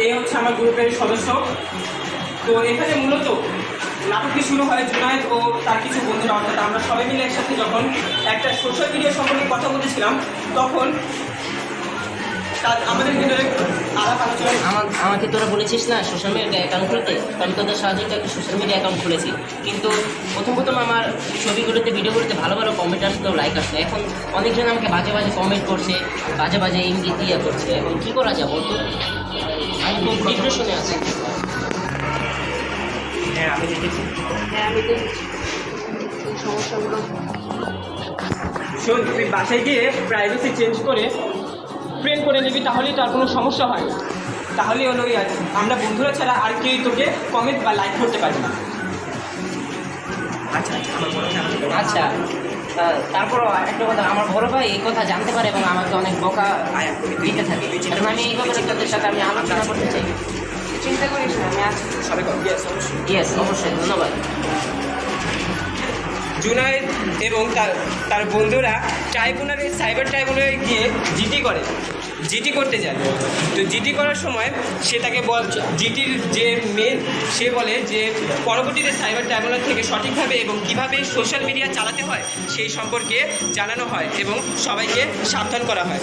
এই হচ্ছে আমার গ্রুপের সদস্য। তো এখানে মূলত নাটকটি শুরু হয় জুনায়েদ ও তার কিছু বন্ধুরা, অর্থাৎ আমরা সবাই মিলে একসাথে যখন একটা সোশ্যাল মিডিয়া সম্পর্কে কথা বলতেছিলাম, তখন আমাদের ভিতরে আলাপ আলোচনা। আমাকে তোরা বলেছিস না সোশ্যাল মিডিয়া অ্যাকাউন্ট খুলতে, তো আমি তোদের সাহায্যে একটা সোশ্যাল মিডিয়া অ্যাকাউন্ট খুলেছি। কিন্তু প্রথম আমার ছবিগুলোতে ভিডিওগুলোতে ভালো ভালো কমেন্ট আসতো, লাইক আসতো। এখন অনেকজন আমাকে বাজে বাজে কমেন্ট করছে, বাজে বাজে ইঙ্গিত দিয়ে করছে। এখন কী করা যাবে বলতো? আমি খুব ডিপ্রেশনে আছি। হ্যাঁ আমি দেখেছি। সমস্যাগুলো শোন, তুই বাসায় গিয়ে প্রাইভেসি চেঞ্জ করে ফ্রেন্ড করে নিবি, তাহলেই তো আর কোনো সমস্যা হয় না। তাহলে হলো আমরা বন্ধুরা ছাড়া আর কেউ তোকে কমেন্ট বা লাইক করতে পারবে না। আচ্ছা, তারপরও একটা কথা, আমার বড় ভাই এই কথা জানতে পারে এবং আমাকে অনেক বকা দিতে থাকে। এখন আমি এই ব্যাপারে তাদের সাথে আমি আলোচনা করতে চাই। চিন্তা করিস না, আমি আছি। সবাই ইয়েস, অবশ্যই, ধন্যবাদ। জুনায়েদ এবং তার বন্ধুরা ট্রাইব্যুনালে, সাইবার ট্রাইব্যুনালে গিয়ে জিটি করতে যায়। তো জিটি করার সময় সে তাকে জিটির যে মেন, সে বলে যে পরবর্তীতে সাইবার ট্রাইব্যুনাল থেকে সঠিকভাবে এবং কীভাবে সোশ্যাল মিডিয়া চালাতে হয় সেই সম্পর্কে জানানো হয় এবং সবাইকে সাবধান করা হয়।